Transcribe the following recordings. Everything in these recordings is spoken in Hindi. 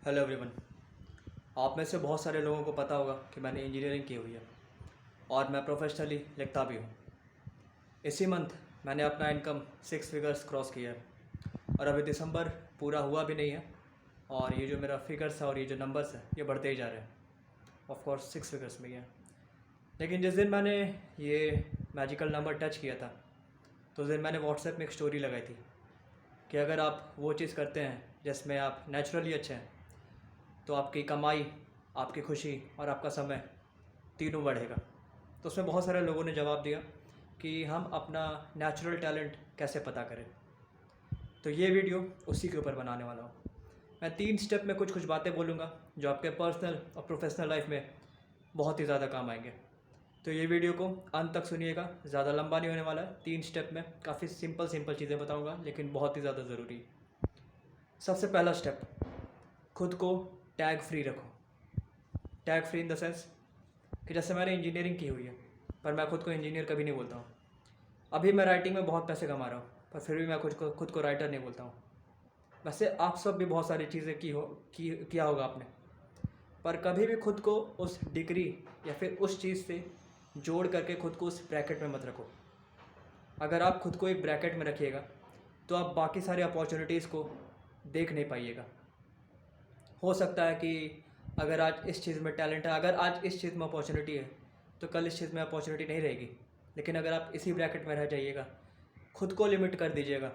Hello everyone. आप में से बहुत सारे लोगों को पता होगा कि मैंने इंजीनियरिंग की हुई है और मैं प्रोफेशनली लिखता भी हूँ। इसी मंथ मैंने अपना इनकम 6 फिगर्स क्रॉस किया है और अभी दिसंबर पूरा हुआ भी नहीं है और ये जो मेरा फिगर्स है और ये जो नंबर्स है ये बढ़ते ही जा रहे हैं। ऑफ कोर्स 6 फिगर्स में ही है। लेकिन जिस दिन मैंने ये मैजिकल नंबर टच किया था तो उस दिन मैंने व्हाट्सएप में एक स्टोरी लगाई थी कि अगर आप वो चीज़ करते हैं जिसमें आप नेचुरली अच्छे हैं तो आपकी कमाई, आपकी खुशी और आपका समय तीनों बढ़ेगा। तो उसमें बहुत सारे लोगों ने जवाब दिया कि हम अपना नेचुरल टैलेंट कैसे पता करें। तो ये वीडियो उसी के ऊपर बनाने वाला हूँ। मैं 3 स्टेप में कुछ कुछ बातें बोलूँगा जो आपके पर्सनल और प्रोफेशनल लाइफ में बहुत ही ज़्यादा काम आएंगे। तो ये वीडियो को अंत तक सुनिएगा, ज़्यादा लंबा नहीं होने वाला है। 3 स्टेप में काफ़ी सिंपल चीज़ें बताऊँगा लेकिन बहुत ही ज़्यादा ज़रूरी है। सबसे पहला स्टेप, खुद को टैग फ्री रखो। Tag free in the sense कि जैसे मैंने इंजीनियरिंग की हुई है पर मैं खुद को इंजीनियर कभी नहीं बोलता हूँ। अभी मैं राइटिंग में बहुत पैसे कमा रहा हूँ पर फिर भी मैं खुद को राइटर नहीं बोलता हूँ। वैसे आप सब भी बहुत सारी चीज़ें किया होगा आपने, पर कभी भी खुद को उस डिग्री या फिर उस चीज़ से जोड़ करके खुद को उस ब्रैकेट में मत रखो। अगर आप खुद को एक ब्रैकेट में रखिएगा तो आप बाकी सारी अपॉर्चुनिटीज़ को देख नहीं पाइएगा। हो सकता है कि अगर आज इस चीज़ में टैलेंट है, अगर आज इस चीज़ में अपॉर्चुनिटी है तो कल इस चीज़ में अपॉर्चुनिटी नहीं रहेगी। लेकिन अगर आप इसी ब्रैकेट में रह जाइएगा, खुद को लिमिट कर दीजिएगा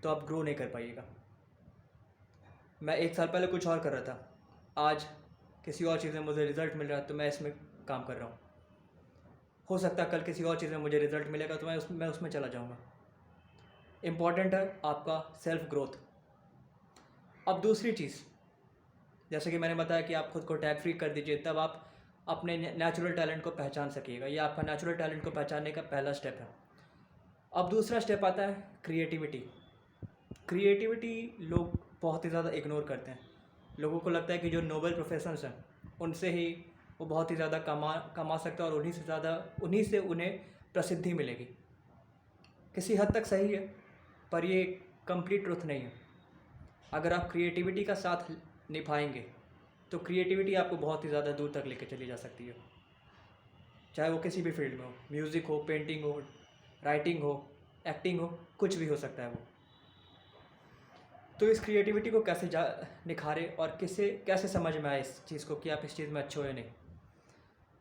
तो आप ग्रो नहीं कर पाइएगा। मैं 1 साल पहले कुछ और कर रहा था, आज किसी और चीज़ में मुझे रिज़ल्ट मिल रहा है तो मैं इसमें काम कर रहा हूँ। हो सकता है कल किसी और चीज़ में मुझे रिज़ल्ट मिलेगा तो मैं उसमें चला जाऊँगा। इम्पॉर्टेंट है आपका सेल्फ ग्रोथ। अब दूसरी चीज़, जैसे कि मैंने बताया कि आप खुद को टैग फ्री कर दीजिए, तब आप अपने नेचुरल टैलेंट को पहचान सकिएगा। ये आपका नेचुरल टैलेंट को पहचानने का पहला स्टेप है। अब दूसरा स्टेप आता है क्रिएटिविटी। क्रिएटिविटी लोग बहुत ही ज़्यादा इग्नोर करते हैं। लोगों को लगता है कि जो नोबल प्रोफेशंस हैं उनसे ही वो बहुत ही ज़्यादा कमा सकते हैं और उन्हीं से उन्हें प्रसिद्धि मिलेगी। किसी हद तक सही है पर ये कंप्लीट ट्रुथ नहीं है। अगर आप क्रिएटिविटी का साथ निभाएंगे तो क्रिएटिविटी आपको बहुत ही ज़्यादा दूर तक लेके चली जा सकती है, चाहे वो किसी भी फील्ड में हो। म्यूज़िक हो, पेंटिंग हो, राइटिंग हो, एक्टिंग हो, कुछ भी हो सकता है वो। तो इस क्रिएटिविटी को कैसे निखारें और कैसे समझ में आए इस चीज़ को कि आप इस चीज़ में अच्छे हो या नहीं।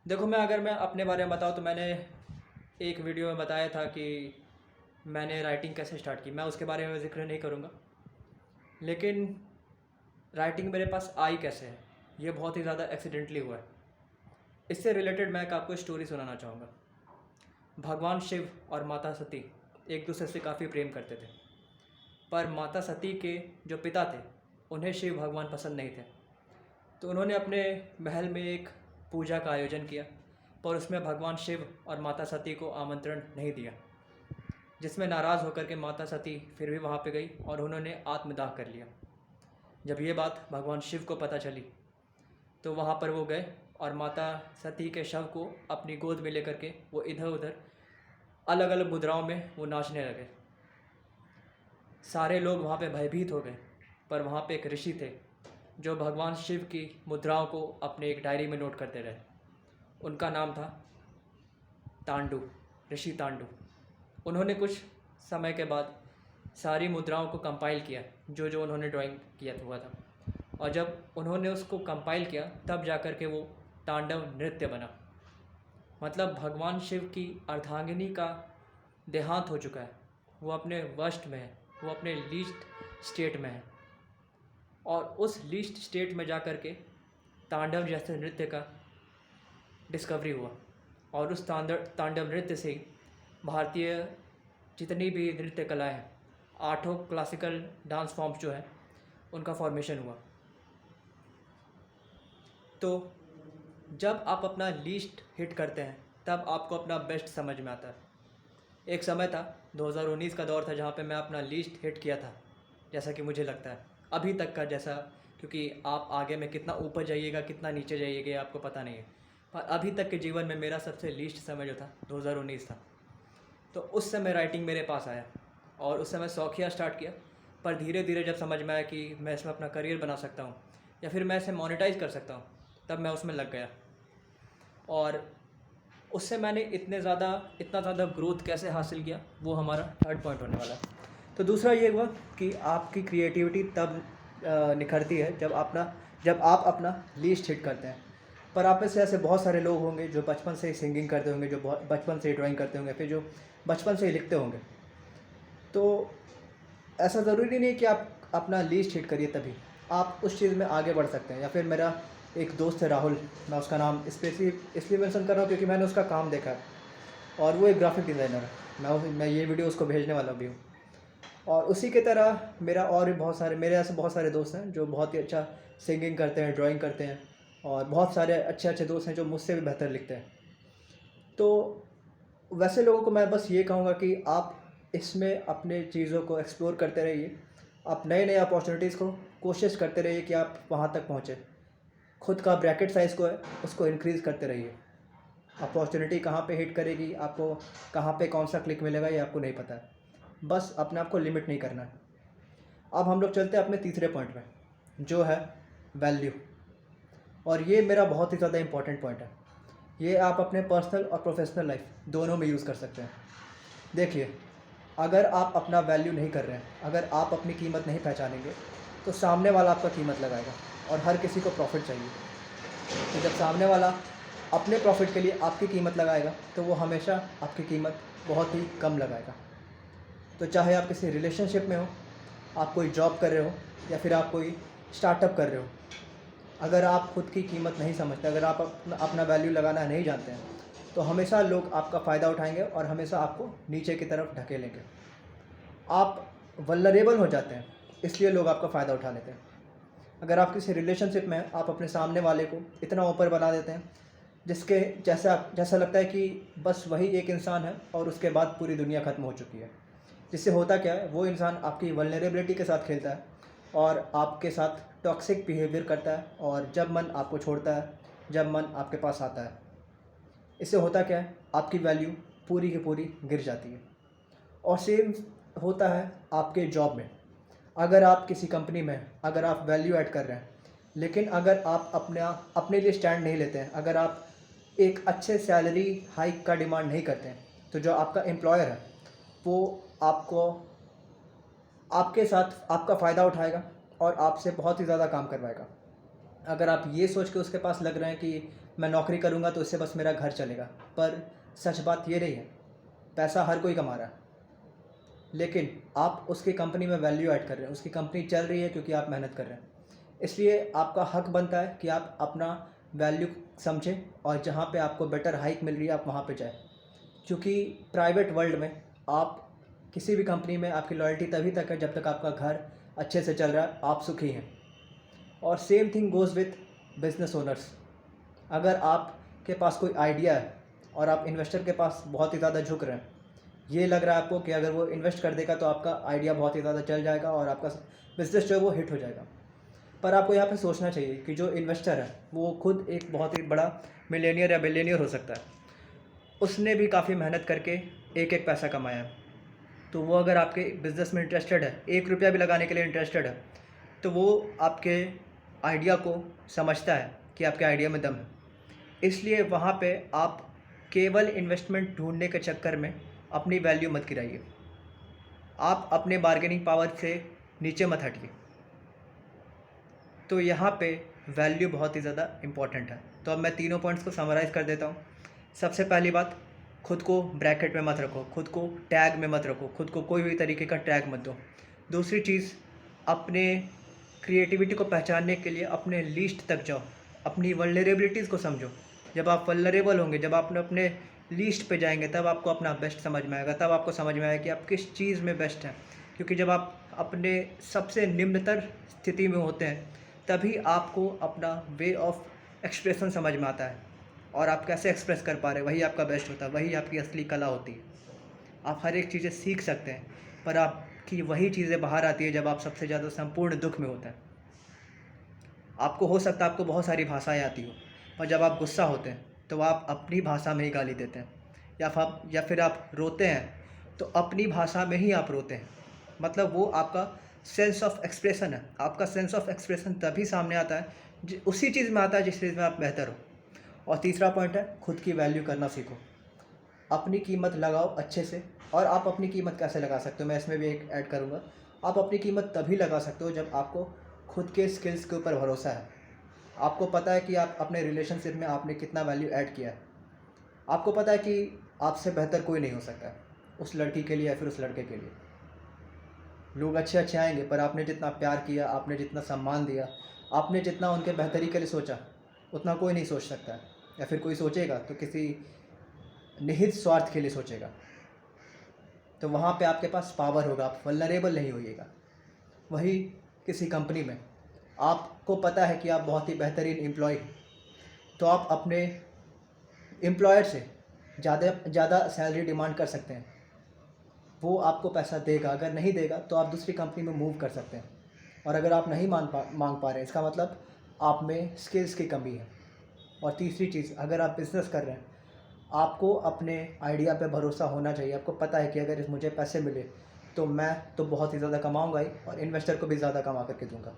देखो, अगर मैं अपने बारे में बताऊँ तो मैंने एक वीडियो में बताया था कि मैंने राइटिंग कैसे स्टार्ट की। मैं उसके बारे में जिक्र नहीं करूँगा, लेकिन राइटिंग मेरे पास आई कैसे है ये बहुत ही ज़्यादा एक्सीडेंटली हुआ है। इससे रिलेटेड मैं एक आपको स्टोरी सुनाना चाहूँगा। भगवान शिव और माता सती एक दूसरे से काफ़ी प्रेम करते थे, पर माता सती के जो पिता थे उन्हें शिव भगवान पसंद नहीं थे। तो उन्होंने अपने महल में एक पूजा का आयोजन किया, पर उसमें भगवान शिव और माता सती को आमंत्रण नहीं दिया, जिसमें नाराज़ होकर के माता सती फिर भी वहाँ पे गई और उन्होंने आत्मदाह कर लिया। जब ये बात भगवान शिव को पता चली तो वहाँ पर वो गए और माता सती के शव को अपनी गोद में लेकर के वो इधर उधर अलग अलग मुद्राओं में वो नाचने लगे। सारे लोग वहाँ पे भयभीत हो गए, पर वहाँ पे एक ऋषि थे जो भगवान शिव की मुद्राओं को अपने एक डायरी में नोट करते रहे। उनका नाम था तांडु, ऋषि तांडु। उन्होंने कुछ समय के बाद सारी मुद्राओं को कंपाइल किया जो जो उन्होंने ड्राइंग किया हुआ था, और जब उन्होंने उसको कंपाइल किया तब जाकर के वो तांडव नृत्य बना। मतलब भगवान शिव की अर्धांगिनी का देहांत हो चुका है, वो अपने वस्ट में है, वो अपने लीस्ट स्टेट में है, और उस लीस्ट स्टेट में जाकर के तांडव जैसे नृत्य का डिस्कवरी हुआ। और उस तांडव नृत्य से भारतीय जितनी भी नृत्य कलाएँ हैं, 8 क्लासिकल डांस फॉर्म्स जो हैं उनका फॉर्मेशन हुआ। तो जब आप अपना लीस्ट हिट करते हैं तब आपको अपना बेस्ट समझ में आता है। एक समय था, 2019 का दौर था, जहाँ पे मैं अपना लीस्ट हिट किया था, जैसा कि मुझे लगता है अभी तक का जैसा, क्योंकि आप आगे में कितना ऊपर जाइएगा कितना नीचे जाइएगा आपको पता नहीं है, पर अभी तक के जीवन में मेरा सबसे लीस्ट समय जो था 2019 था। तो उस समय राइटिंग मेरे पास आया और उस समय शौकिया स्टार्ट किया, पर धीरे धीरे जब समझ में आया कि मैं इसमें अपना करियर बना सकता हूँ या फिर मैं इसे मोनेटाइज कर सकता हूँ, तब मैं उसमें लग गया। और उससे मैंने इतना ज़्यादा ग्रोथ कैसे हासिल किया, वो हमारा थर्ड पॉइंट होने वाला है। तो दूसरा ये हुआ कि आपकी क्रिएटिविटी तब निखरती है जब आप अपना लीस्ट हिट करते हैं। पर आप में से ऐसे बहुत सारे लोग होंगे जो बचपन से ही सिंगिंग करते होंगे, जो बचपन से ही ड्राइंग करते होंगे, फिर जो बचपन से ही लिखते होंगे। तो ऐसा ज़रूरी नहीं कि आप अपना लीस्ट हिट करिए तभी आप उस चीज़ में आगे बढ़ सकते हैं। या फिर मेरा एक दोस्त है राहुल, मैं उसका नाम इसलिए मेंशन कर रहा हूँ क्योंकि मैंने उसका काम देखा है, और वो एक ग्राफिक डिज़ाइनर है। मैं ये वीडियो उसको भेजने वाला भी हूँ। और उसी की तरह मेरे ऐसे बहुत सारे दोस्त हैं जो बहुत ही अच्छा सिंगिंग करते हैं, ड्राइंग करते हैं, और बहुत सारे अच्छे अच्छे दोस्त हैं जो मुझसे भी बेहतर लिखते हैं। तो वैसे लोगों को मैं बस ये कहूँगा कि आप इसमें अपने चीज़ों को एक्सप्लोर करते रहिए, आप नए नए अपॉर्चुनिटीज़ को कोशिश करते रहिए कि आप वहाँ तक पहुँचें। खुद का ब्रैकेट साइज़ को है उसको इंक्रीज़ करते रहिए। अपॉर्चुनिटी कहाँ पे हिट करेगी, आपको कहाँ पे कौन सा क्लिक मिलेगा, ये आपको नहीं पता है। बस अपने आप को लिमिट नहीं करना है। अब हम लोग चलते हैं अपने तीसरे पॉइंट में, जो है वैल्यू। और ये मेरा बहुत ही ज़्यादा इंपॉर्टेंट पॉइंट है। ये आप अपने पर्सनल और प्रोफेशनल लाइफ दोनों में यूज़ कर सकते हैं। देखिए, अगर आप अपना वैल्यू नहीं कर रहे हैं, अगर आप अपनी कीमत नहीं पहचानेंगे, तो सामने वाला आपका कीमत लगाएगा, और हर किसी को प्रॉफिट चाहिए। तो जब सामने वाला अपने प्रॉफिट के लिए आपकी कीमत लगाएगा, तो वो हमेशा आपकी कीमत बहुत ही कम लगाएगा। तो चाहे आप किसी रिलेशनशिप में हो, आप कोई जॉब कर रहे हो, या फिर आप कोई स्टार्टअप कर रहे हो, अगर आप खुद की कीमत नहीं समझते, अगर आप अपना वैल्यू लगाना नहीं जानते हैं, तो हमेशा लोग आपका फ़ायदा उठाएंगे और हमेशा आपको नीचे की तरफ ढकेलेंगे। आप वल्नरेबल हो जाते हैं, इसलिए लोग आपका फ़ायदा उठा लेते हैं। अगर आप किसी रिलेशनशिप में आप अपने सामने वाले को इतना ऊपर बना देते हैं जिसके जैसा लगता है कि बस वही एक इंसान है और उसके बाद पूरी दुनिया ख़त्म हो चुकी है। जिससे होता क्या है, वो इंसान आपकी वल्नरेबिलिटी के साथ खेलता है और आपके साथ टॉक्सिक बिहेवियर करता है, और जब मन आपको छोड़ता है, जब मन आपके पास आता है, इससे होता क्या है, आपकी वैल्यू पूरी की पूरी गिर जाती है। और सेम होता है आपके जॉब में। अगर आप किसी कंपनी में, अगर आप वैल्यू ऐड कर रहे हैं, लेकिन अगर आप अपने लिए स्टैंड नहीं लेते हैं, अगर आप एक अच्छे सैलरी हाइक का डिमांड नहीं करते हैं, तो जो आपका एम्प्लॉयर है वो आपको आपके साथ आपका फ़ायदा उठाएगा और आपसे बहुत ही ज़्यादा काम करवाएगा। अगर आप ये सोच के उसके पास लग रहे हैं कि मैं नौकरी करूँगा तो इससे बस मेरा घर चलेगा, पर सच बात ये नहीं है। पैसा हर कोई कमा रहा है, लेकिन आप उसकी कंपनी में वैल्यू ऐड कर रहे हैं, उसकी कंपनी चल रही है क्योंकि आप मेहनत कर रहे हैं। इसलिए आपका हक बनता है कि आप अपना वैल्यू समझें, और जहाँ पे आपको बेटर हाइक मिल रही है आप वहाँ पे जाएं। क्योंकि प्राइवेट वर्ल्ड में आप किसी भी कंपनी में आपकी लॉयल्टी तभी तक है जब तक आपका घर अच्छे से चल रहा है, आप सुखी हैं। और same thing goes with business owners. अगर आपके पास कोई आइडिया है और आप इन्वेस्टर के पास बहुत ही ज़्यादा झुक रहे हैं, ये लग रहा है आपको कि अगर वो इन्वेस्ट कर देगा तो आपका आइडिया बहुत ही ज़्यादा चल जाएगा और आपका बिजनेस जो है वो हिट हो जाएगा। पर आपको यहाँ पे सोचना चाहिए कि जो इन्वेस्टर है वो खुद एक बहुत ही बड़ा मिलेनियर या बिलियनियर हो सकता है। उसने भी काफ़ी मेहनत करके एक एक पैसा कमाया है। तो वो अगर आपके बिज़नेस में इंटरेस्टेड है, 1 रुपया भी लगाने के लिए इंटरेस्टेड है, तो वो आपके आइडिया को समझता है कि आपके आइडिया में दम है। इसलिए वहाँ पे आप केवल इन्वेस्टमेंट ढूंढने के चक्कर में अपनी वैल्यू मत गिराइए। आप अपने बार्गेनिंग पावर से नीचे मत हटिए। तो यहाँ पे वैल्यू बहुत ही ज़्यादा इम्पॉर्टेंट है। तो अब मैं तीनों पॉइंट्स को समराइज़ कर देता हूँ। सबसे पहली बात, खुद को ब्रैकेट में मत रखो, खुद को टैग में मत रखो, खुद को कोई भी तरीके का टैग मत दो। दूसरी चीज़, अपने क्रिएटिविटी को पहचानने के लिए अपने लीस्ट तक जाओ, अपनी वल्नरेबिलिटीज़ को समझो। जब आप वल्नरेबल होंगे, जब आप अपने लीस्ट पे जाएंगे, तब आपको अपना बेस्ट समझ में आएगा, तब आपको समझ में आएगा कि आप किस चीज़ में बेस्ट हैं। क्योंकि जब आप अपने सबसे निम्नतर स्थिति में होते हैं, तभी आपको अपना वे ऑफ एक्सप्रेशन समझ में आता है, और आप कैसे एक्सप्रेस कर पा रहे हैं वही आपका बेस्ट होता है, वही आपकी असली कला होती है। आप हर एक चीज़ें सीख सकते हैं, पर आपकी वही चीज़ें बाहर आती है जब आप सबसे ज़्यादा संपूर्ण दुख में होते हैं। आपको हो सकता है आपको बहुत सारी भाषाएं आती हो, और जब आप गुस्सा होते हैं तो आप अपनी भाषा में ही गाली देते हैं, या फिर आप रोते हैं तो अपनी भाषा में ही आप रोते हैं। मतलब वो आपका सेंस ऑफ एक्सप्रेशन है। आपका सेंस ऑफ एक्सप्रेशन तभी सामने आता है उसी चीज़ में आता है जिस चीज़ में आप बेहतर हो। और तीसरा पॉइंट है, खुद की वैल्यू करना सीखो। अपनी कीमत लगाओ अच्छे से। और आप अपनी कीमत कैसे लगा सकते हो, मैं इसमें भी एक ऐड करूँगा। आप अपनी कीमत तभी लगा सकते हो जब आपको खुद के स्किल्स के ऊपर भरोसा है। आपको पता है कि आप अपने रिलेशनशिप में आपने कितना वैल्यू ऐड किया है। आपको पता है कि आपसे बेहतर कोई नहीं हो सकता है उस लड़की के लिए या फिर उस लड़के के लिए। लोग अच्छे अच्छे आएंगे, पर आपने जितना प्यार किया, आपने जितना सम्मान दिया, आपने जितना उनके बेहतरी के लिए सोचा, उतना कोई नहीं सोच सकता है। या फिर कोई सोचेगा तो किसी निहित स्वार्थ के लिए सोचेगा। तो वहाँ पे आपके पास पावर होगा, आप वल्नरेबल नहीं होइएगा। वही किसी कंपनी में आपको पता है कि आप बहुत ही बेहतरीन एम्प्लॉय हैं, तो आप अपने एम्प्लॉयर से ज़्यादा सैलरी डिमांड कर सकते हैं। वो आपको पैसा देगा। अगर नहीं देगा तो आप दूसरी कंपनी में मूव कर सकते हैं। और अगर आप नहीं मांग पा रहे हैं, इसका मतलब आप में स्किल्स की कमी है। और तीसरी चीज़, अगर आप बिज़नेस कर रहे हैं, आपको अपने आइडिया पे भरोसा होना चाहिए। आपको पता है कि अगर मुझे पैसे मिले तो मैं तो बहुत ही ज़्यादा कमाऊंगा ही, और इन्वेस्टर को भी ज़्यादा कमा करके दूंगा।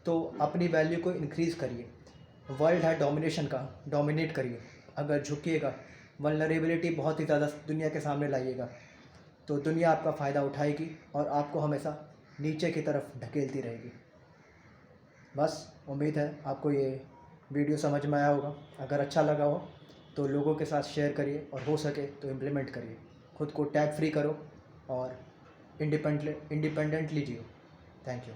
तो अपनी वैल्यू को इंक्रीज़ करिए। वर्ल्ड है डोमिनेशन का, डोमिनेट करिए। अगर झुकिएगा, वल्नरेबिलिटी बहुत ही ज़्यादा दुनिया के सामने लाइएगा, तो दुनिया आपका फ़ायदा उठाएगी और आपको हमेशा नीचे की तरफ ढकेलती रहेगी। बस उम्मीद है आपको ये वीडियो समझ में आया होगा। अगर अच्छा लगा हो तो लोगों के साथ शेयर करिए, और हो सके तो इम्प्लीमेंट करिए। खुद को टैग फ्री करो और इंडिपेंडेंटली जियो। Thank you.